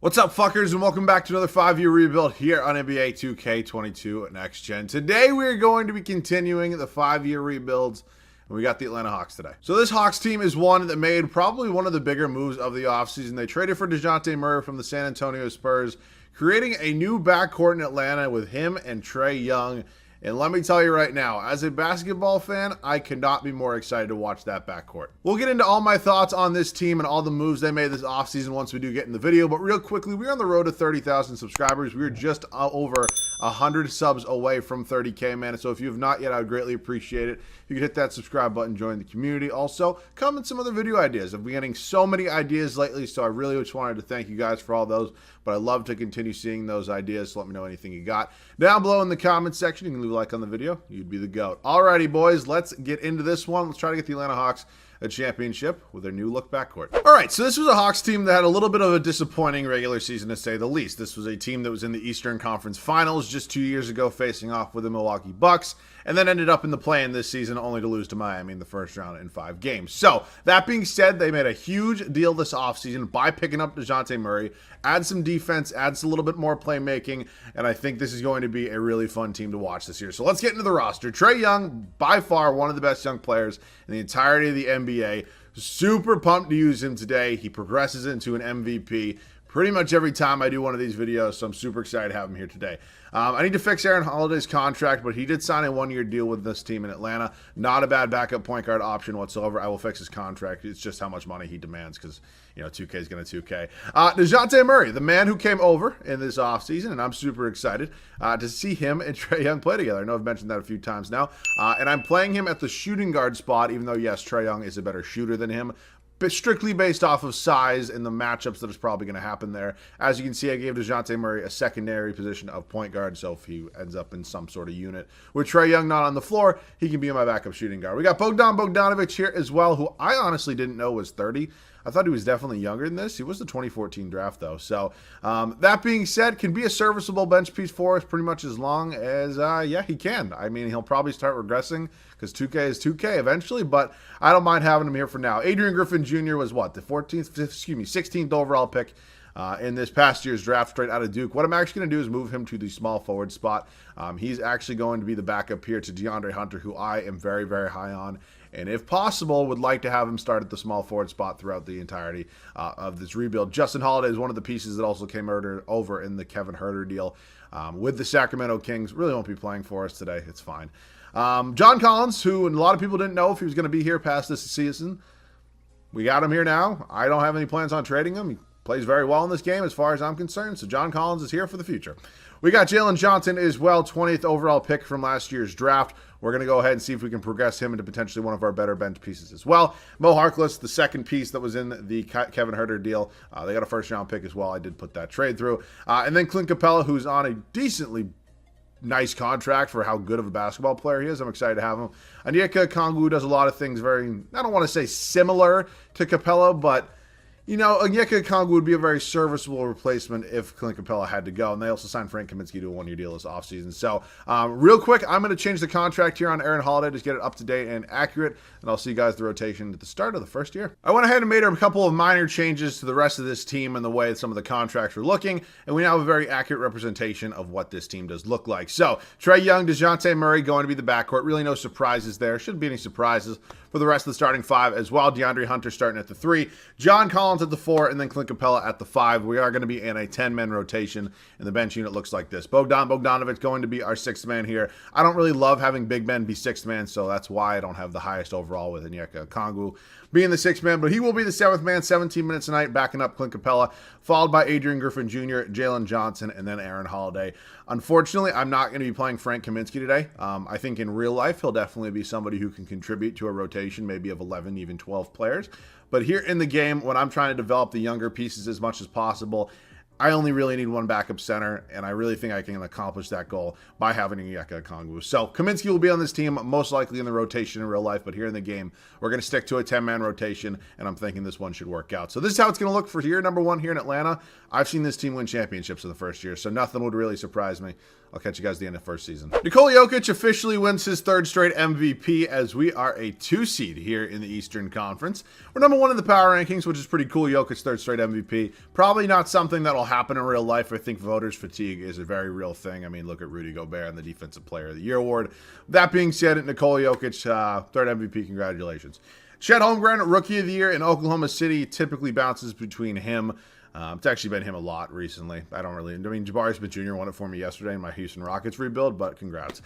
What's up, fuckers, and welcome back to another 5-year rebuild here on NBA 2K22 Next Gen. Today we are going to be continuing the 5-year rebuilds, and we got the Atlanta Hawks today. So this Hawks team is one that made probably one of the bigger moves of the offseason. They traded for Najante Murray from the San Antonio Spurs, creating a new backcourt in Atlanta with him and Trey Young. And let me tell you right now, as a basketball fan, I cannot be more excited to watch that backcourt. We'll get into all my thoughts on this team and all the moves they made this offseason once we do get in the video. But real quickly, we're on the road to 30,000 subscribers. We're just over 100 subs away from 30K, man. So if you have not yet, I would greatly appreciate it. You can hit that subscribe button, join the community. Also, comment some other video ideas. I've been getting so many ideas lately, so I really just wanted to thank you guys for all those. But I love to continue seeing those ideas, so let me know anything you got. Down below in the comments section, you can leave a like on the video. You'd be the GOAT. Alrighty, boys, let's get into this one. Let's try to get the Atlanta Hawks a championship with their new look backcourt. All right, so this was a Hawks team that had a little bit of a disappointing regular season, to say the least. This was a team that was in the Eastern Conference Finals just 2 years ago, facing off with the Milwaukee Bucks, and then ended up in the play-in this season, only to lose to Miami in the first round in 5 games. So, that being said, they made a huge deal this offseason by picking up Najante Murray, add some defense, adds a little bit more playmaking, and I think this is going to be a really fun team to watch this year. So let's get into the roster. Trey Young, by far one of the best young players in the entirety of the NBA. Super pumped to use him today. He progresses into an MVP pretty much every time I do one of these videos, so I'm super excited to have him here today. I need to fix Aaron Holiday's contract, but he did sign a 1-year deal with this team in Atlanta. Not a bad backup point guard option whatsoever. I will fix his contract. It's just how much money he demands because, you know, 2K is going to 2K. Najante Murray, the man who came over in this offseason, and I'm super excited to see him and Trey Young play together. I know I've mentioned that a few times now. And I'm playing him at the shooting guard spot, even though, yes, Trey Young is a better shooter than him, but strictly based off of size and the matchups that is probably going to happen there. As you can see, I gave Najante Murray a secondary position of point guard, so if he ends up in some sort of unit with Trey Young not on the floor, he can be my backup shooting guard. We got Bogdanovic here as well, who I honestly didn't know was 30. I thought he was definitely younger than this. He was the 2014 draft, though. So, that being said, can be a serviceable bench piece for us pretty much as long as, yeah, he can. I mean, he'll probably start regressing because 2K is 2K eventually, but I don't mind having him here for now. Adrian Griffin Jr. was what? The 16th overall pick in this past year's draft, straight out of Duke. What I'm actually going to do is move him to the small forward spot. He's actually going to be the backup here to Deandre Hunter, who I am very, very high on. And if possible, would like to have him start at the small forward spot throughout the entirety of this rebuild. Justin Holiday is one of the pieces that also came over in the Kevin Huerter deal with the Sacramento Kings. Really won't be playing for us today. It's fine. John Collins, who a lot of people didn't know if he was going to be here past this season. We got him here now. I don't have any plans on trading him. He plays very well in this game as far as I'm concerned. So John Collins is here for the future. We got Jalen Johnson as well, 20th overall pick from last year's draft. We're going to go ahead and see if we can progress him into potentially one of our better bench pieces as well. Mo Harkless, the second piece that was in the Kevin Huerter deal. They got a first-round pick as well. I did put that trade through. And then Clint Capella, who's on a decently nice contract for how good of a basketball player he is. I'm excited to have him. Onyeka Okongwu does a lot of things very, I don't want to say similar to Capella, but you know, Onyeka Okongwu would be a very serviceable replacement if Clint Capella had to go. And they also signed Frank Kaminsky to a 1-year deal this offseason. So, real quick, I'm going to change the contract here on Aaron Holiday to get it up to date and accurate. And I'll see you guys the rotation at the start of the first year. I went ahead and made a couple of minor changes to the rest of this team and the way some of the contracts were looking. And we now have a very accurate representation of what this team does look like. So, Trey Young, Najante Murray going to be the backcourt. Really no surprises there. Shouldn't be any surprises for the rest of the starting 5 as well. DeAndre Hunter starting at the 3. John Collins at the 4, and then Clint Capella at the 5. We are going to be in a 10-man rotation, and the bench unit looks like this. Bogdanovic going to be our 6th man here. I don't really love having big men be 6th man, so that's why I don't have the highest overall with Onyeka Okongwu being the 6th man, but he will be the 7th man, 17 minutes a night, backing up Clint Capella, followed by Adrian Griffin Jr., Jalen Johnson, and then Aaron Holiday. Unfortunately, I'm not going to be playing Frank Kaminsky today. I think in real life, he'll definitely be somebody who can contribute to a rotation, maybe of 11, even 12 players. But here in the game, when I'm trying to develop the younger pieces as much as possible, I only really need one backup center, and I really think I can accomplish that goal by having Onyeka Okongwu. So Kaminsky will be on this team, most likely in the rotation in real life, but here in the game, we're going to stick to a 10-man rotation, and I'm thinking this one should work out. So this is how it's going to look for year number 1 here in Atlanta. I've seen this team win championships in the first year, so nothing would really surprise me. I'll catch you guys at the end of the first season. Nikola Jokic officially wins his 3rd straight MVP as we are a 2 seed here in the Eastern Conference. We're number 1 in the power rankings, which is pretty cool. Jokic 3rd straight MVP. Probably not something that will happen in real life. I think voters fatigue is a very real thing. I mean, look at Rudy Gobert and the Defensive Player of the Year award. That being said, Nikola Jokic, third MVP, congratulations. Chet Holmgren, Rookie of the Year in Oklahoma City, typically bounces between him. It's actually been him a lot recently. Jabari Smith Jr. won it for me yesterday in my Houston Rockets rebuild, but congrats.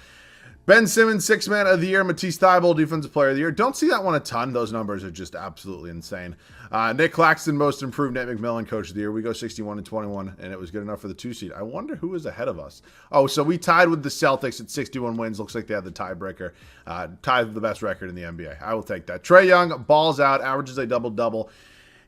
Ben Simmons, Sixth Man of the Year. Matisse Thybulle, Defensive Player of the Year. Don't see that one a ton. Those numbers are just absolutely insane. Nick Claxton, Most Improved. Nate McMillan, Coach of the Year. We go 61-21, and it was good enough for the 2 seed. I wonder who is ahead of us. Oh, so we tied with the Celtics at 61 wins. Looks like they had the tiebreaker. Tied with the best record in the NBA. I will take that. Trey Young, balls out, averages a double-double,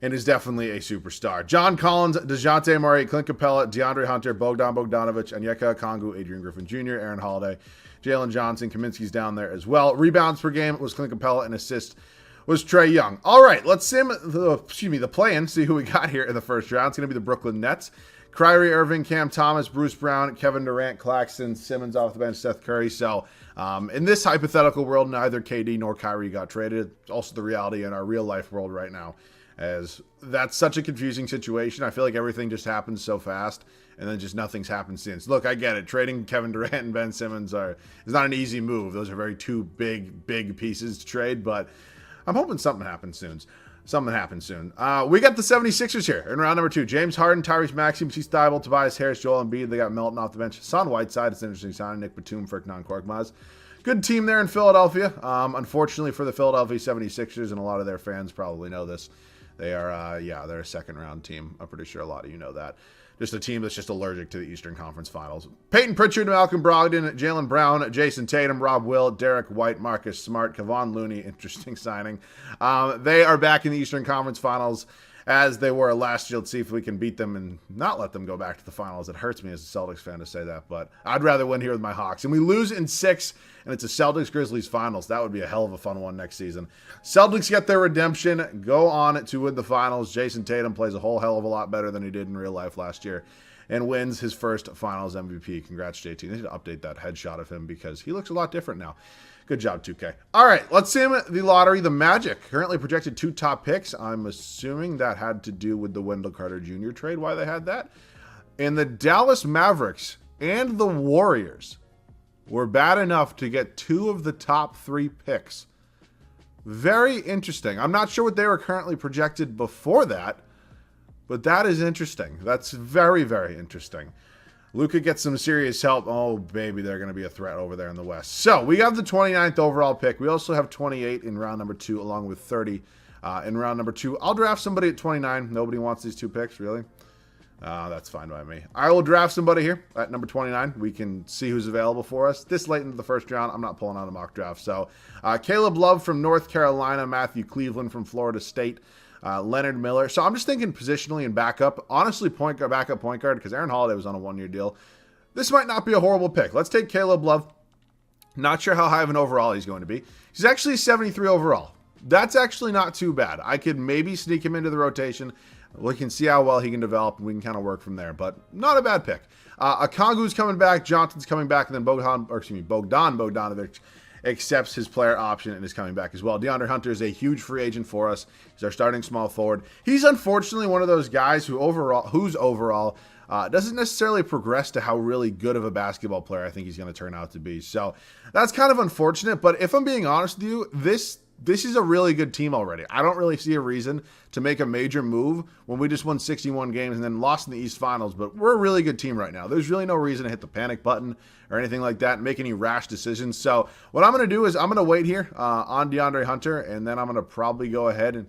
and is definitely a superstar. John Collins, Najante Murray, Clint Capella, DeAndre Hunter, Bogdan Bogdanovic, Onyeka Okongwu, Adrian Griffin Jr., Aaron Holiday, Jalen Johnson, Kaminsky's down there as well. Rebounds per game was Clint Capella, and assists was Trey Young. All right, let's sim the play-in, see who we got here in the first round. It's going to be the Brooklyn Nets. Kyrie Irving, Cam Thomas, Bruce Brown, Kevin Durant, Claxton, Simmons off the bench, Seth Curry. So in this hypothetical world, neither KD nor Kyrie got traded. It's also the reality in our real-life world right now, as that's such a confusing situation. I feel like everything just happens so fast, and then just nothing's happened since. Look, I get it. Trading Kevin Durant and Ben Simmons is not an easy move. Those are very two big pieces to trade, but I'm hoping something happens soon. We got the 76ers here in round number 2. James Harden, Tyrese Maxey, Matisse Thybulle, Tobias Harris, Joel Embiid. They got Melton off the bench. Hassan Whiteside, it's an interesting signing. Nick Batum, Furkan Korkmaz. Good team there in Philadelphia. Unfortunately for the Philadelphia 76ers, and a lot of their fans probably know this, they are, they're a second-round team. I'm pretty sure a lot of you know that. Just a team that's just allergic to the Eastern Conference Finals. Peyton Pritchard, Malcolm Brogdon, Jaylen Brown, Jason Tatum, Rob Will, Derek White, Marcus Smart, Kevon Looney. Interesting signing. They are back in the Eastern Conference Finals as they were last year. Let's see if we can beat them and not let them go back to the finals. It hurts me as a Celtics fan to say that, but I'd rather win here with my Hawks. And we lose in 6, and it's a Celtics-Grizzlies finals. That would be a hell of a fun one next season. Celtics get their redemption, go on to win the finals. Jason Tatum plays a whole hell of a lot better than he did in real life last year and wins his first finals MVP. Congrats, JT. They need to update that headshot of him because he looks a lot different now. Good job, 2K. All right, let's sim the lottery. The Magic currently projected 2 top picks. I'm assuming that had to do with the Wendell Carter Jr. trade, why they had that. And the Dallas Mavericks and the Warriors were bad enough to get 2 of the top 3 picks. Very interesting. I'm not sure what they were currently projected before that, but that is interesting. That's very, very interesting. Luka gets some serious help. Oh, baby, they're going to be a threat over there in the West. So we have the 29th overall pick. We also have 28 in round number 2, along with 30 in round number 2. I'll draft somebody at 29. Nobody wants these 2 picks, really? That's fine by me. I will draft somebody here at number 29. We can see who's available for us. This late into the first round, I'm not pulling out a mock draft. So Caleb Love from North Carolina, Matthew Cleveland from Florida State, Leonard Miller. So I'm just thinking positionally and backup. Honestly, backup point guard, because Aaron Holiday was on a 1-year deal. This might not be a horrible pick. Let's take Caleb Love. Not sure how high of an overall he's going to be. He's actually 73 overall. That's actually not too bad. I could maybe sneak him into the rotation. We can see how well he can develop, and we can kind of work from there. But not a bad pick. Okongwu's coming back. Johnson's coming back. And then Bogdan Bogdanovic accepts his player option and is coming back as well. DeAndre Hunter is a huge free agent for us. He's our starting small forward. He's unfortunately one of those guys whose overall doesn't necessarily progress to how really good of a basketball player I think he's going to turn out to be. So that's kind of unfortunate. But if I'm being honest with you, this is a really good team already. I don't really see a reason to make a major move when we just won 61 games and then lost in the East Finals. But we're a really good team right now. There's really no reason to hit the panic button or anything like that and make any rash decisions. So what I'm going to do is I'm going to wait here on DeAndre Hunter, and then I'm going to probably go ahead and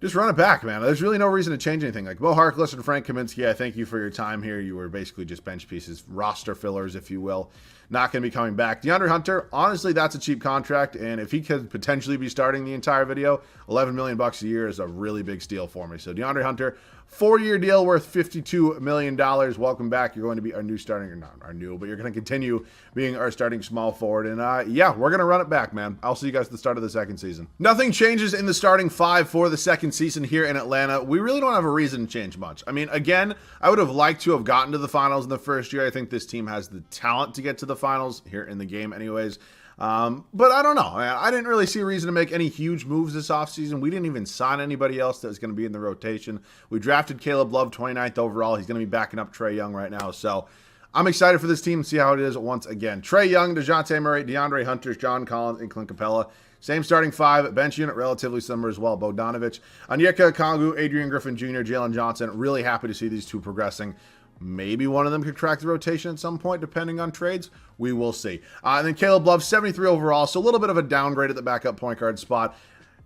just run it back, man. There's really no reason to change anything. Like Bo Harkless and Frank Kaminsky, I thank you for your time here. You were basically just bench pieces, roster fillers, if you will. Not going to be coming back. DeAndre Hunter, honestly, that's a cheap contract, and if he could potentially be starting the entire video, $11 million a year is a really big steal for me. So DeAndre Hunter, 4-year deal worth $52 million. Welcome back. You're going to be our new starting, or not our new, but you're going to continue being our starting small forward. And yeah, we're going to run it back, man. I'll see you guys at the start of the second season. Nothing changes in the starting 5 for the second season here in Atlanta. We really don't have a reason to change much. I mean, again, I would have liked to have gotten to the finals in the first year. I think this team has the talent to get to the finals here in the game anyways. But I don't know. I didn't really see a reason to make any huge moves this offseason. We didn't even sign anybody else that was going to be in the rotation. We drafted Caleb Love 29th overall. He's going to be backing up Trey Young right now. So I'm excited for this team to see how it is once again. Trey Young, Najante Murray, DeAndre Hunter, John Collins, and Clint Capella. Same starting five. Bench unit relatively similar as well. Bogdanovich, Onyeka Okongwu, Adrian Griffin Jr., Jalen Johnson. Really happy to see these two progressing. Maybe one of them could crack the rotation at some point, depending on trades. We will see. And then Caleb Love, 73 overall, so a little bit of a downgrade at the backup point guard spot.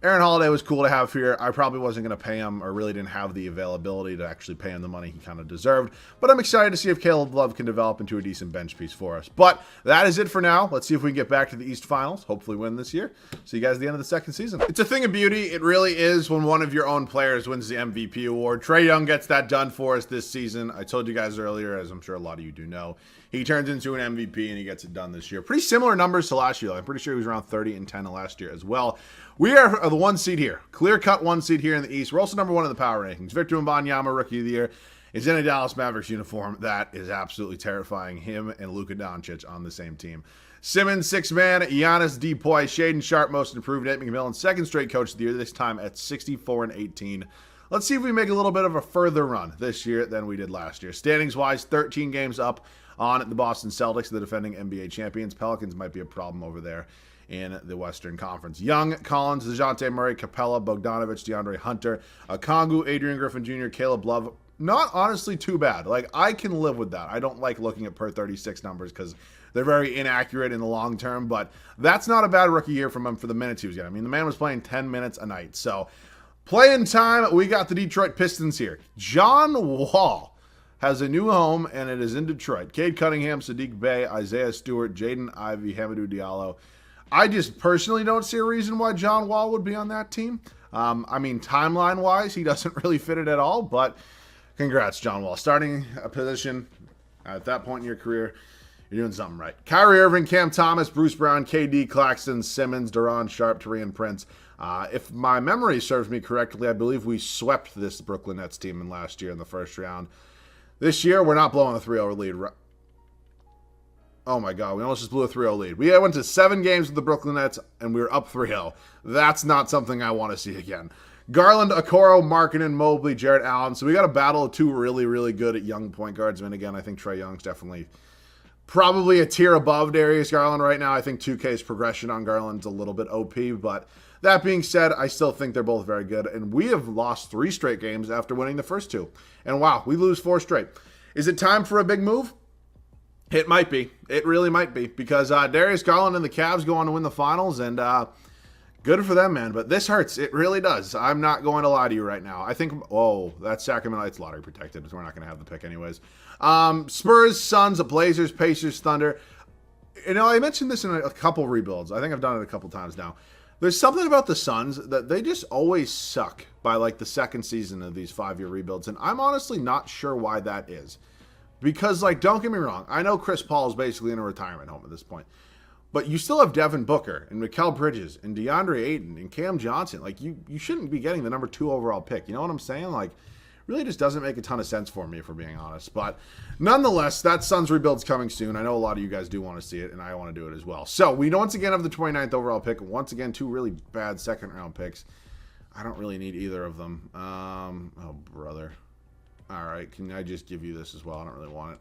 Aaron Holiday was cool to have here. I probably wasn't going to pay him, or really didn't have the availability to actually pay him the money he kind of deserved. But I'm excited to see if Caleb Love can develop into a decent bench piece for us. But that is it for now. Let's see if we can get back to the East Finals. Hopefully win this year. See you guys at the end of the second season. It's a thing of beauty. It really is when one of your own players wins the MVP award. Trey Young gets that done for us this season. I told you guys earlier, as I'm sure a lot of you do know, he turns into an MVP and he gets it done this year. Pretty similar numbers to last year. I'm pretty sure he was around 30 and 10 last year as well. We are the one seed here. Clear-cut one seed here in the East. We're also number one in the power rankings. Victor Wembanyama, Rookie of the Year, is in a Dallas Mavericks uniform. That is absolutely terrifying. Him and Luka Doncic on the same team. Simmons, sixth man. Giannis, Depoy, Shaden Sharp, most improved. Nate McMillan, second straight coach of the year, this time at 64 and 18. Let's see if we make a little bit of a further run this year than we did last year. Standings-wise, 13 games up on the Boston Celtics, the defending NBA champions. Pelicans might be a problem over there in the Western Conference. Young, Collins, Najante Murray, Capella, Bogdanovich, DeAndre Hunter, Okongwu, Adrian Griffin Jr., Caleb Love. Not honestly too bad. Like, I can live with that. I don't like looking at per 36 numbers because they're very inaccurate in the long term, but that's not a bad rookie year from him for the minutes he was getting. I mean, the man was playing 10 minutes a night. So, playing time, we got the Detroit Pistons here. John Wall has a new home, and it is in Detroit. Cade Cunningham, Sadiq Bey, Isaiah Stewart, Jaden Ivey, Hamidou Diallo. I just personally don't see a reason why John Wall would be on that team. I mean, timeline-wise, he doesn't really fit it at all, but congrats, John Wall. Starting a position at that point in your career, you're doing something right. Kyrie Irving, Cam Thomas, Bruce Brown, KD, Claxton, Simmons, Duran, Sharp, Taurean Prince. If my memory serves me correctly, I believe we swept this Brooklyn Nets team in last year in the first round. This year, we're not blowing a 3-0 lead. Oh my God, we almost just blew a 3-0 lead. We went to 7 games with the Brooklyn Nets, and we were up 3-0. That's not something I want to see again. Garland, Okoro, Markkanen, Mobley, Jarrett Allen. So we got a battle of two really, really good at young point guards. And again, I think Trey Young's definitely probably a tier above Darius Garland right now. I think 2K's progression on Garland's a little bit OP, but that being said, I still think they're both very good. And we have lost 3 straight games after winning the first 2. And wow, we lose 4 straight. Is it time for a big move? It might be. It really might be, because Darius Garland and the Cavs go on to win the finals, and good for them, man. But this hurts. It really does. I'm not going to lie to you right now. I think, that's Sacramento. It's lottery protected, so we're not going to have the pick anyways. Spurs, Suns, Blazers, Pacers, Thunder. You know, I mentioned this in a couple rebuilds. I think I've done it a couple times now. There's something about the Suns that they just always suck by like the second season of these 5-year rebuilds, and I'm honestly not sure why that is. Because, like, don't get me wrong, I know Chris Paul is basically in a retirement home at this point, but you still have Devin Booker and Mikal Bridges and DeAndre Ayton and Cam Johnson. Like, you shouldn't be getting the number 2 overall pick. You know what I'm saying? Like, really just doesn't make a ton of sense for me, if we're being honest. But nonetheless, that Suns rebuild's coming soon. I know a lot of you guys do want to see it, and I want to do it as well. So we once again have the 29th overall pick. Once again, 2 really bad second-round picks. I don't really need either of them. Oh, brother. All right, can I just give you this as well? I don't really want it.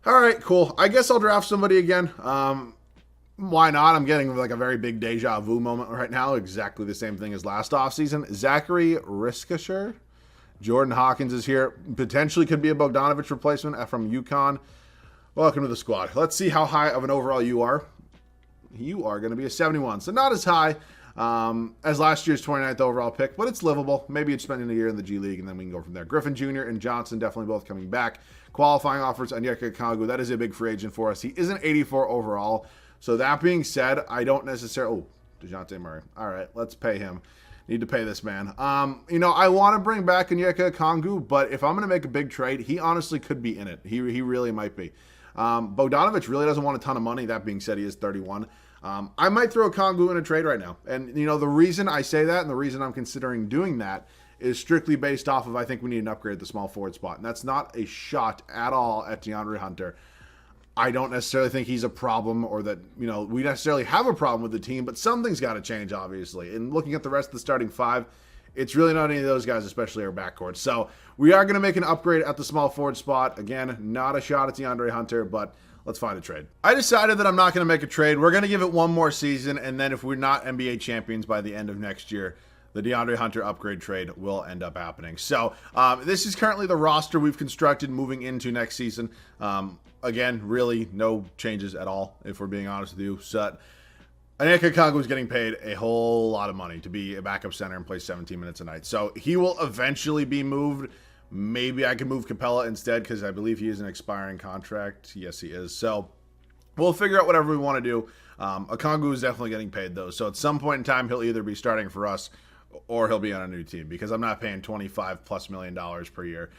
All right, cool. I guess I'll draft somebody again. Why not? I'm getting like a very big deja vu moment right now. Exactly the same thing as last offseason. Zachary Riskisher. Jordan Hawkins is here. Potentially could be a Bogdanovich replacement from UConn. Welcome to the squad. Let's see how high of an overall you are. You are going to be a 71, so not as high as last year's 29th overall pick, but it's livable. Maybe it's spending a year in the G League, and then we can go from there. Griffin Jr. and Johnson definitely both coming back. Qualifying offers, Onyeka Okongwu, that is a big free agent for us. He is an 84 overall. So that being said, I don't necessarily... Oh, Najante Murray. All right, let's pay him. Need to pay this man. You know, I want to bring back Onyeka Okongwu, but if I'm going to make a big trade, he honestly could be in it. He really might be. Bogdanovich really doesn't want a ton of money. That being said, he is 31. I might throw Okongwu in a trade right now. And, you know, the reason I say that and the reason I'm considering doing that is strictly based off of I think we need an upgrade at the small forward spot. And that's not a shot at all at DeAndre Hunter. I don't necessarily think he's a problem or that, we necessarily have a problem with the team, but something's got to change, obviously. And looking at the rest of the starting five, it's really not any of those guys, especially our backcourt. So we are going to make an upgrade at the small forward spot. Again, not a shot at DeAndre Hunter, but let's find a trade. I decided that I'm not going to make a trade. We're going to give it one more season, and then if we're not NBA champions by the end of next year, the DeAndre Hunter upgrade trade will end up happening. So this is currently the roster we've constructed moving into next season. Again, really no changes at all, if we're being honest with you. So Onyeka Okongwu is getting paid a whole lot of money to be a backup center and play 17 minutes a night. So he will eventually be moved. Maybe I can move Capella instead because I believe he is an expiring contract. Yes, he is. So we'll figure out whatever we want to do. Okongwu is definitely getting paid, though. So at some point in time, he'll either be starting for us or he'll be on a new team because I'm not paying $25+ million per year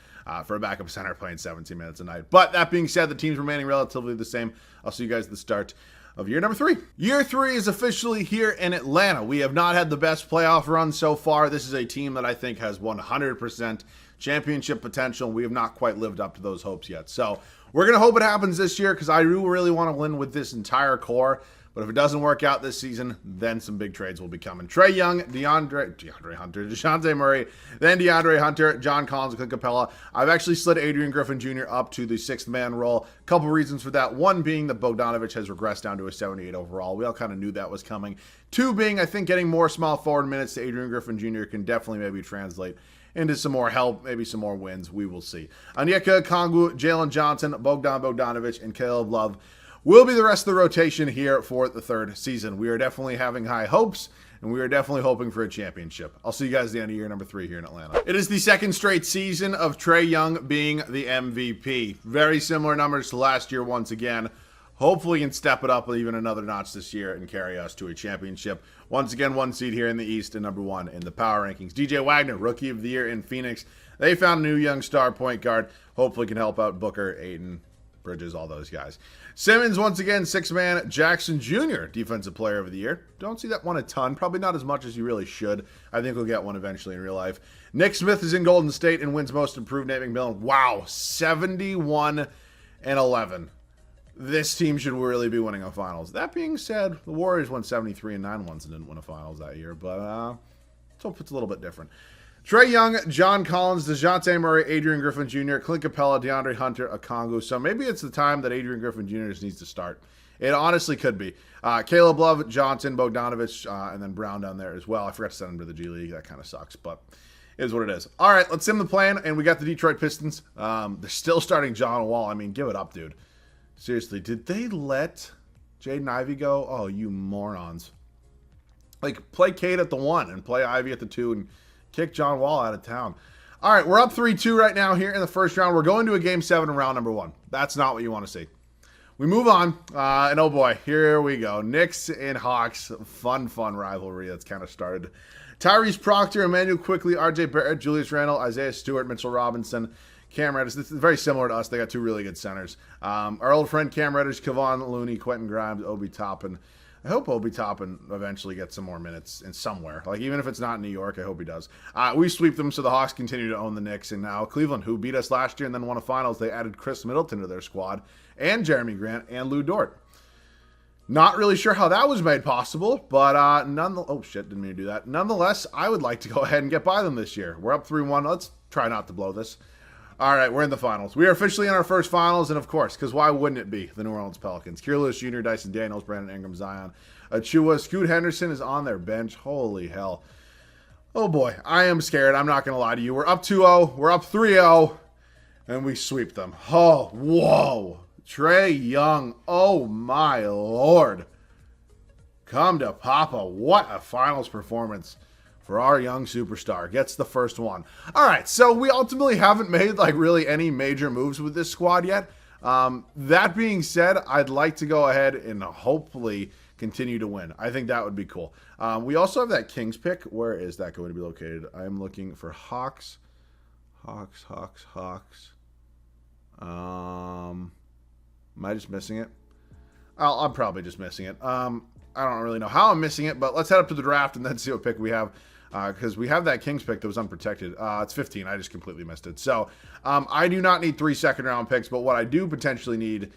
for a backup center playing 17 minutes a night. But that being said, the team's remaining relatively the same. I'll see you guys at the start of year number 3. Year 3 is officially here in Atlanta. We have not had the best playoff run so far. This is a team that I think has 100% championship potential. We have not quite lived up to those hopes yet. So we're going to hope it happens this year because I do really want to win with this entire core. But if it doesn't work out this season, then some big trades will be coming. Trey Young, DeAndre Hunter, Najante Murray, then DeAndre Hunter, John Collins, and Clint Capella. I've actually slid Adrian Griffin Jr. up to the 6th man role. A couple reasons for that. One being that Bogdanovic has regressed down to a 78 overall. We all kind of knew that was coming. 2 being, I think getting more small forward minutes to Adrian Griffin Jr. can definitely maybe translate into some more help, maybe some more wins. We will see. Onyeka Okongwu, Jalen Johnson, Bogdanovic, and Caleb Love will be the rest of the rotation here for the 3rd season. We are definitely having high hopes, and we are definitely hoping for a championship. I'll see you guys at the end of year number 3 here in Atlanta. It is the 2nd straight season of Trey Young being the MVP. Very similar numbers to last year once again. Hopefully he can step it up even another notch this year and carry us to a championship. Once again, 1 seed here in the East and number 1 in the power rankings. DJ Wagner, Rookie of the Year in Phoenix. They found a new young star point guard. Hopefully can help out Booker, Ayton, Bridges, all those guys. Simmons, once again, 6-man. Jackson Jr., Defensive Player of the Year. Don't see that one a ton. Probably not as much as you really should. I think we'll get one eventually in real life. Nick Smith is in Golden State and wins Most Improved Nate McMillan. Wow, 71-11. This team should really be winning a finals. That being said, the Warriors won 73-9 once and didn't win a finals that year, but let's hope it's a little bit different. Trey Young, John Collins, Najante Murray, Adrian Griffin Jr., Clint Capella, DeAndre Hunter, Okongwu. So maybe it's the time that Adrian Griffin Jr. just needs to start. It honestly could be. Caleb Love, Johnson, Bogdanovic, and then Brown down there as well. I forgot to send him to the G League. That kind of sucks, but it is what it is. All right, let's sim the plan, and we got the Detroit Pistons. They're still starting John Wall. I mean, give it up, dude. Seriously, did they let Jaden Ivey go? Oh, you morons. Like, play Cade at the 1 and play Ivey at the 2 and kick John Wall out of town. All right, we're up 3-2 right now here in the first round. We're going to a Game 7 in round number 1. That's not what you want to see. We move on, and oh boy, here we go. Knicks and Hawks, fun rivalry that's kind of started. Tyrese Proctor, Emmanuel Quickley, RJ Barrett, Julius Randle, Isaiah Stewart, Mitchell Robinson, Cam Reddish. This is very similar to us. They got 2 really good centers. Our old friend Cam Reddish, Kevon Looney, Quentin Grimes, Obi Toppin. I hope Obi Toppin eventually gets some more minutes in somewhere. Like, even if it's not in New York, I hope he does. We sweep them, so the Hawks continue to own the Knicks. And now Cleveland, who beat us last year and then won a finals, they added Chris Middleton to their squad, and Jeremy Grant, and Lou Dort. Not really sure how that was made possible, but oh shit, didn't mean to do that. Nonetheless, I would like to go ahead and get by them this year. We're up 3-1. Let's try not to blow this. All right, we're in the finals. We are officially in our first finals, and of course, because why wouldn't it be the New Orleans Pelicans? Kira Lewis Jr., Dyson Daniels, Brandon Ingram, Zion Achua, Scoot Henderson is on their bench. Holy hell. Oh boy, I am scared. I'm not going to lie to you. We're up 2-0. We're up 3-0, and we sweep them. Oh, whoa. Trey Young. Oh, my Lord. Come to Papa. What a finals performance for our young superstar. Gets the first one. All right, so we ultimately haven't made like really any major moves with this squad yet. That being said, I'd like to go ahead and hopefully continue to win. I think that would be cool. We also have that Kings pick. Where is that going to be located? I'm looking for Hawks. Hawks. Am I just missing it? I'm probably just missing it. I don't really know how I'm missing it, but let's head up to the draft and then see what pick we have. Because we have that Kings pick that was unprotected. It's 15. I just completely missed it. So I do not need 3 second-round picks, but what I do potentially need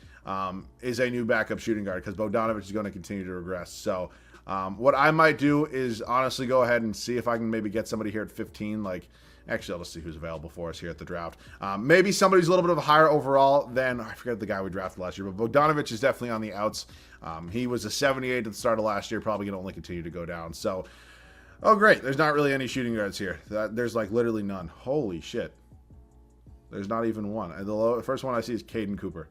is a new backup shooting guard because Bogdanovic is going to continue to regress. So what I might do is honestly go ahead and see if I can maybe get somebody here at 15. Actually, I'll just see who's available for us here at the draft. Maybe somebody's a little bit of a higher overall than, I forget the guy we drafted last year, but Bogdanovic is definitely on the outs. He was a 78 at the start of last year, probably going to only continue to go down. So, oh great, there's not really any shooting guards here. There's literally none. Holy shit. There's not even one. The first one I see is Kaden Cooper.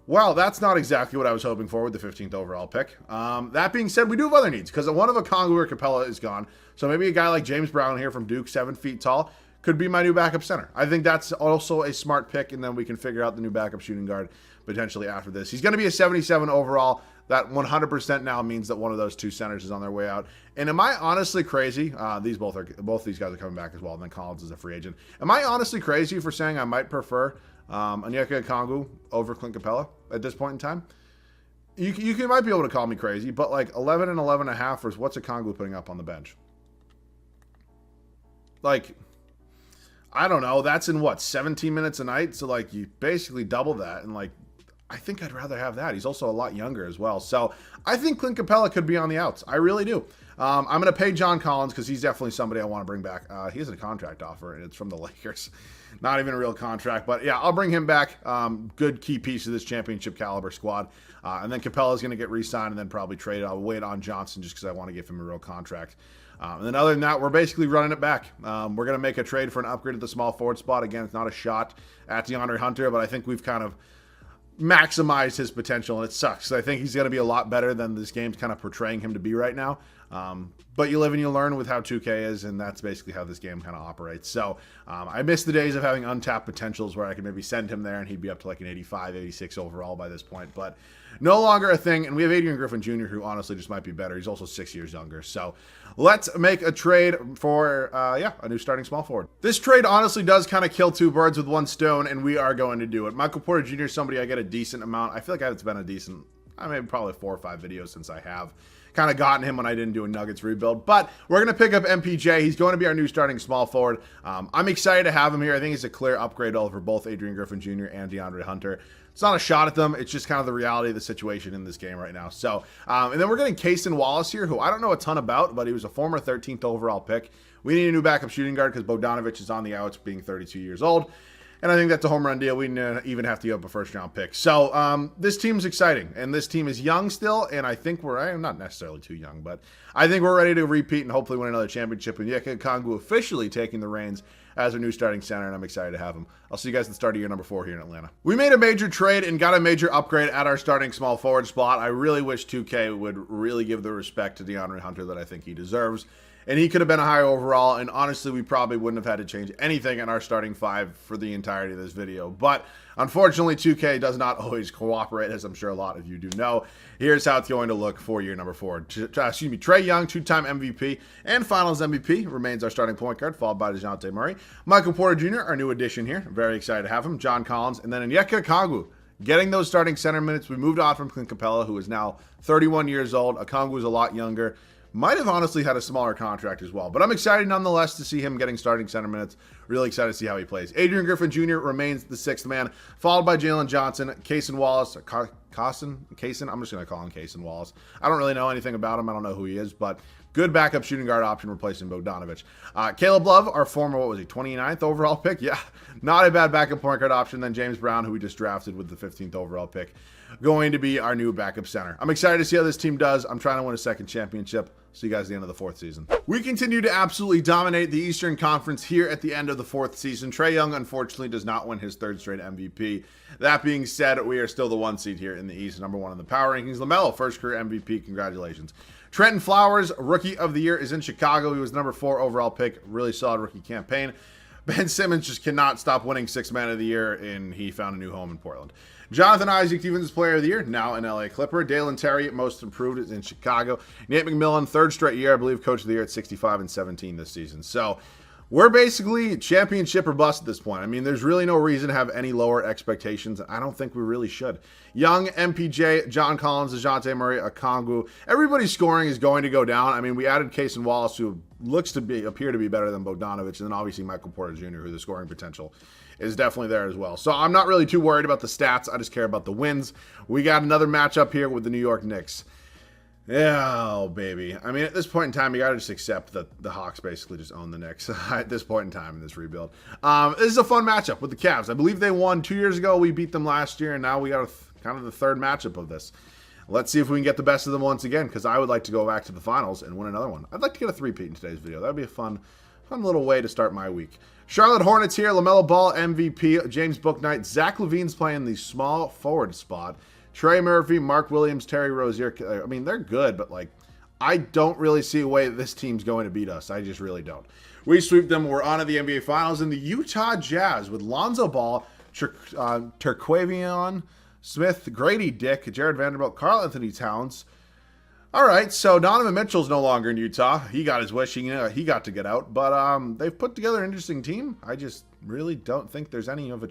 Well, that's not exactly what I was hoping for with the 15th overall pick. That being said, we do have other needs because one of Okongwu or Capella is gone. So maybe a guy like James Brown here from Duke, 7 feet tall, could be my new backup center. I think that's also a smart pick, and then we can figure out the new backup shooting guard potentially after this. He's going to be a 77 overall. That 100% now means that one of those two centers is on their way out. And am I honestly crazy? Both these guys are coming back as well, and then Collins is a free agent. Am I honestly crazy for saying I might prefer Onyeka Okongwu over Clint Capella at this point in time? You might be able to call me crazy, but 11 and 11 and a half is what's Okongwu putting up on the bench? I don't know. That's in 17 minutes a night? So you basically double that, and I think I'd rather have that. He's also a lot younger as well. So I think Clint Capella could be on the outs. I really do. I'm going to pay John Collins because he's definitely somebody I want to bring back. He has a contract offer, and it's from the Lakers. Not even a real contract. But, yeah, I'll bring him back. Good key piece of this championship caliber squad. And then Capella's going to get re-signed and then probably traded. I'll wait on Johnson just because I want to give him a real contract. And then other than that, we're basically running it back. We're going to make a trade for an upgrade at the small forward spot. Again, it's not a shot at DeAndre Hunter, but I think we've kind of maximized his potential, and it sucks. I think he's going to be a lot better than this game's kind of portraying him to be right now. But you live and you learn with how 2K is, and that's basically how this game kind of operates. So I miss the days of having untapped potentials where I could maybe send him there and he'd be up to an 85, 86 overall by this point. But no longer a thing, and we have Adrian Griffin Jr., who honestly just might be better. He's also 6 years younger. So let's make a trade for, a new starting small forward. This trade honestly does kind of kill two birds with one stone, and we are going to do it. Michael Porter Jr. is somebody I get a decent amount. I feel like it's been a decent, probably 4 or 5 videos since I have kind of gotten him when I didn't do a Nuggets rebuild. But we're going to pick up MPJ. He's going to be our new starting small forward. I'm excited to have him here. I think he's a clear upgrade over both Adrian Griffin Jr. and DeAndre Hunter. It's not a shot at them. It's just kind of the reality of the situation in this game right now. So, and then we're getting Cason Wallace here, who I don't know a ton about, but he was a former 13th overall pick. We need a new backup shooting guard because Bogdanovic is on the outs, being 32 years old. And I think that's a home run deal. We didn't even have to give up a first-round pick. So this team's exciting, and this team is young still, and I think I'm not necessarily too young, but I think we're ready to repeat and hopefully win another championship. And Onyeka Okongwu officially taking the reins as our new starting center, and I'm excited to have him. I'll see you guys at the start of year number 4 here in Atlanta. We made a major trade and got a major upgrade at our starting small forward spot. I really wish 2K would really give the respect to DeAndre Hunter that I think he deserves. And he could have been a higher overall, and honestly, we probably wouldn't have had to change anything in our starting 5 for the entirety of this video. But unfortunately, 2K does not always cooperate, as I'm sure a lot of you do know. Here's how it's going to look for year number 4. Trey Young, 2-time MVP and Finals MVP, remains our starting point guard, followed by Najante Murray. Michael Porter Jr., our new addition here. I'm very excited to have him. John Collins, and then Onyeka Okongwu, getting those starting center minutes. We moved on from Clint Capella, who is now 31 years old. Okongwu is a lot younger. Might have honestly had a smaller contract as well. But I'm excited nonetheless to see him getting starting center minutes. Really excited to see how he plays. Adrian Griffin Jr. remains the 6th man, followed by Jalen Johnson, Cason Wallace, Cason, I'm just going to call him Cason Wallace. I don't really know anything about him. I don't know who he is, but good backup shooting guard option replacing Bogdanovic. Caleb Love, our former, 29th overall pick? Yeah, not a bad backup point guard option. Then James Brown, who we just drafted with the 15th overall pick, going to be our new backup center. I'm excited to see how this team does. I'm trying to win a second championship. See you guys at the end of the 4th season. We continue to absolutely dominate the Eastern Conference here at the end of the 4th season. Trey Young, unfortunately, does not win his 3rd straight MVP. That being said, we are still the 1 seed here in the East, number 1 in the power rankings. LaMelo, first career MVP. Congratulations. Trenton Flowers, Rookie of the Year, is in Chicago. He was number 4 overall pick. Really solid rookie campaign. Ben Simmons just cannot stop winning 6th Man of the Year, and he found a new home in Portland. Jonathan Isaac, Defensive Player of the Year, now an LA Clipper. Dalen Terry, Most Improved, is in Chicago. Nate McMillan, 3rd straight year, I believe, Coach of the Year at 65 and 17 this season. So we're basically championship or bust at this point. I mean, there's really no reason to have any lower expectations. I don't think we really should. Young, MPJ, John Collins, Najante Murray, Okongwu. Everybody's scoring is going to go down. I mean, we added Cason Wallace, who looks to appear to be better than Bogdanovic, and then obviously Michael Porter Jr., who the scoring potential is definitely there as well. So I'm not really too worried about the stats. I just care about the wins. We got another matchup here with the New York Knicks. Yeah, oh, baby. I mean, at this point in time, you got to just accept that the Hawks basically just own the Knicks at this point in time in this rebuild. This is a fun matchup with the Cavs. I believe they won 2 years ago. We beat them last year, and now we got kind of the third matchup of this. Let's see if we can get the best of them once again, because I would like to go back to the finals and win another one. I'd like to get a three-peat in today's video. That would be a fun little way to start my week. Charlotte Hornets here. LaMelo Ball, MVP. James Bouknight. Zach LaVine's playing the small forward spot. Trey Murphy, Mark Williams, Terry Rozier. I mean, they're good, but like, I don't really see a way that this team's going to beat us. I just really don't. We sweep them. We're on to the NBA Finals in the Utah Jazz with Lonzo Ball, Terquavion Smith, Grady Dick, Jared Vanderbilt, Karl Anthony Towns. All right, so Donovan Mitchell's no longer in Utah. He got his wish. He got to get out. But they've put together an interesting team. I just really don't think there's any of a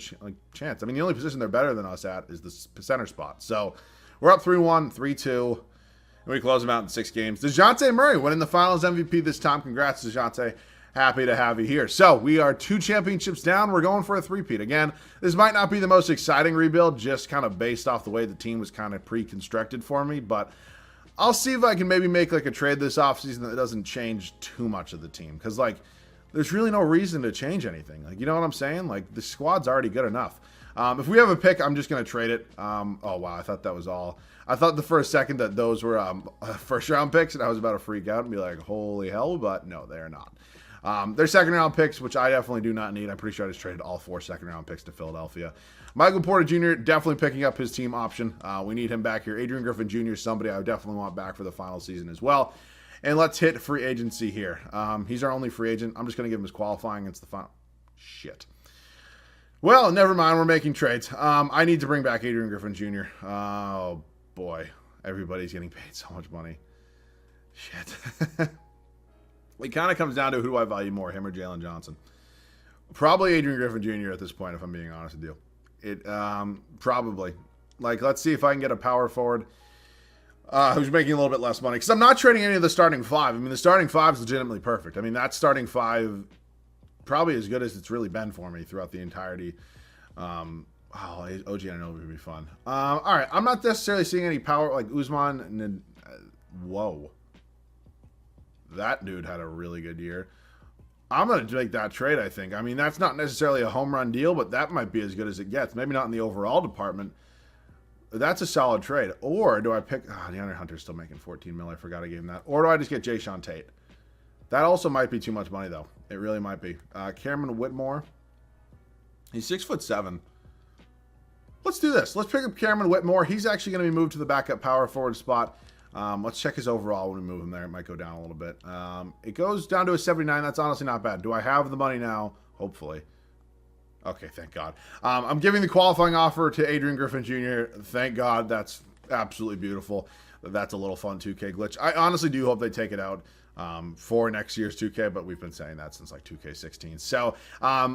chance. I mean, the only position they're better than us at is the center spot. So we're up 3-1, 3-2, and we close them out in 6 games. Najante Murray winning the Finals MVP this time. Congrats, Najante. Happy to have you here. So we are 2 championships down. We're going for a three-peat. Again, this might not be the most exciting rebuild, just kind of based off the way the team was kind of pre-constructed for me, but I'll see if I can maybe make like a trade this offseason that doesn't change too much of the team. Because, like, there's really no reason to change anything. Like, you know what I'm saying? Like, the squad's already good enough. If we have a pick, I'm just going to trade it. Oh, wow. I thought that was all. I thought for a second that those were first-round picks, and I was about to freak out and be like, holy hell. But no, they're not. They're second-round picks, which I definitely do not need. I'm pretty sure I just traded all 4 second-round picks to Philadelphia. Michael Porter Jr. definitely picking up his team option. We need him back here. Adrian Griffin Jr. is somebody I definitely want back for the final season as well. And let's hit free agency here. He's our only free agent. I'm just going to give him his qualifying against the final. Shit. Well, never mind. We're making trades. I need to bring back Adrian Griffin Jr. Oh, boy. Everybody's getting paid so much money. Shit. It kind of comes down to who do I value more, him or Jalen Johnson. Probably Adrian Griffin Jr. at this point, if I'm being honest with you. Probably. Like, let's see if I can get a power forward who's making a little bit less money. Because I'm not trading any of the starting 5. I mean, the starting 5 is legitimately perfect. I mean, that starting 5 probably as good as it's really been for me throughout the entirety. OG Anunoby would be fun. All right, I'm not necessarily seeing any power like Usman. And whoa. That dude had a really good year. I'm going to make that trade, I think. I mean, that's not necessarily a home run deal, but that might be as good as it gets. Maybe not in the overall department. That's a solid trade. Or do I pick... DeAndre Hunter's still making $14 million. I forgot I gave him that. Or do I just get Jayshawn Tate? That also might be too much money, though. It really might be. Cameron Whitmore. He's 6'7". Let's do this. Let's pick up Cameron Whitmore. He's actually going to be moved to the backup power forward spot. Let's check his overall when we move him there. It might go down a little bit. It goes down to a 79. That's honestly not bad. Do I have the money now? Hopefully. Okay, thank God. I'm giving the qualifying offer to Adrian Griffin Jr. Thank God. That's absolutely beautiful. That's a little fun 2K glitch. I honestly do hope they take it out for next year's 2K, but we've been saying that since like 2K16. So,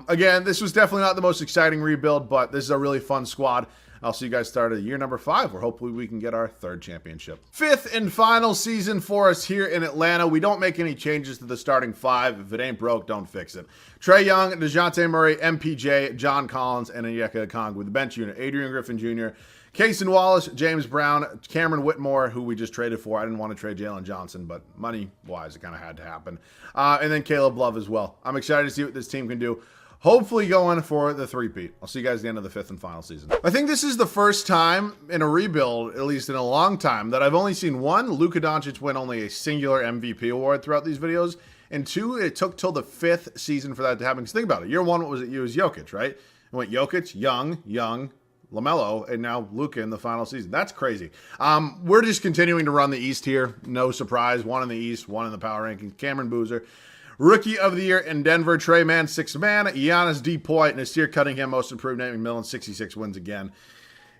again, this was definitely not the most exciting rebuild, but this is a really fun squad. I'll see you guys start at year number 5, where hopefully we can get our 3rd championship. 5th and final season for us here in Atlanta. We don't make any changes to the starting 5. If it ain't broke, don't fix it. Trey Young, Najante Murray, MPJ, John Collins, and Onyeka Okongwu with the bench unit. Adrian Griffin Jr., Cason Wallace, James Brown, Cameron Whitmore, who we just traded for. I didn't want to trade Jalen Johnson, but money-wise, it kind of had to happen. And then Caleb Love as well. I'm excited to see what this team can do. Hopefully going for the three-peat. I'll see you guys at the end of the 5th and final season. I think this is the first time in a rebuild, at least in a long time, that I've only seen 1, Luka Doncic win only a singular MVP award throughout these videos, and 2, it took till the 5th season for that to happen. Because think about it. Year 1, what was it? It was Jokic, right? It went Jokic, Young, LaMelo, and now Luka in the final season. That's crazy. We're just continuing to run the East here. No surprise. 1 in the East, 1 in the power rankings. Cameron Boozer. Rookie of the year in Denver, Trey Man, 6th man. Giannis D. Poit, Nasir Cunningham, most improved. Nate McMillan, 66 wins again.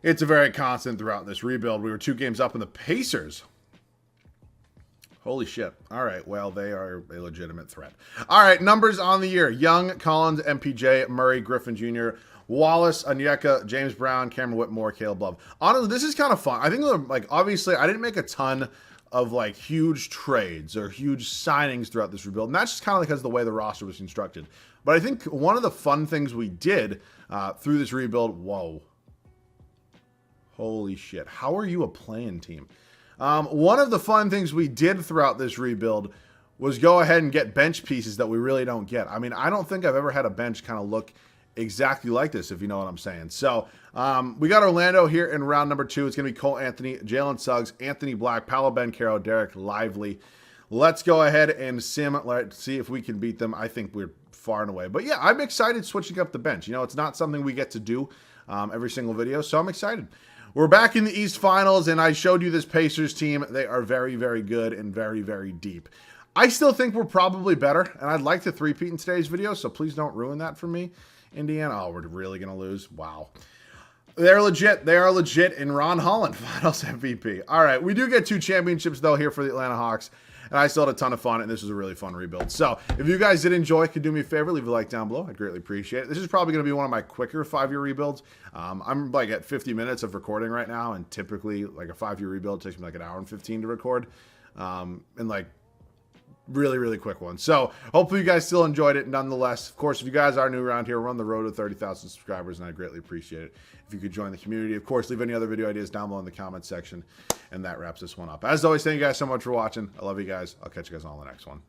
It's a very constant throughout this rebuild. We were 2 games up in the Pacers. Holy shit. All right. Well, they are a legitimate threat. All right. Numbers on the year. Young, Collins, MPJ, Murray, Griffin Jr., Wallace, Onyeka, James Brown, Cameron Whitmore, Caleb Love. Honestly, this is kind of fun. I think, like, obviously, I didn't make a ton of, like, huge trades or huge signings throughout this rebuild. And that's just kind of because of the way the roster was constructed. But I think one of the fun things we did through this rebuild, whoa. Holy shit. How are you a playing team? One of the fun things we did throughout this rebuild was go ahead and get bench pieces that we really don't get. I mean, I don't think I've ever had a bench kind of look exactly like this, if you know what I'm saying. So we got Orlando here in round number 2. It's going to be Cole Anthony, Jalen Suggs, Anthony Black, Paolo Banchero, Derek Lively. Let's go ahead and let's see if we can beat them. I think we're far and away. But yeah, I'm excited switching up the bench. You know, it's not something we get to do every single video, so I'm excited. We're back in the East Finals, and I showed you this Pacers team. They are very, very good and very, very deep. I still think we're probably better, and I'd like to three-peat in today's video, so please don't ruin that for me. Indiana, oh, we're really going to lose? Wow. They're legit. They are legit in Ron Holland, Finals MVP. All right, we do get 2 championships, though, here for the Atlanta Hawks, and I still had a ton of fun, and this was a really fun rebuild. So if you guys did enjoy, could do me a favor, leave a like down below. I'd greatly appreciate it. This is probably going to be one of my quicker 5-year rebuilds. I'm like at 50 minutes of recording right now, and typically like a 5-year rebuild takes me like an hour and 15 to record, and like really, really quick one. So hopefully you guys still enjoyed it. Nonetheless, of course, if you guys are new around here, we're on the road to 30,000 subscribers, and I greatly appreciate it if you could join the community. Of course, leave any other video ideas down below in the comment section, and that wraps this one up. As always, thank you guys so much for watching. I love you guys. I'll catch you guys on the next one.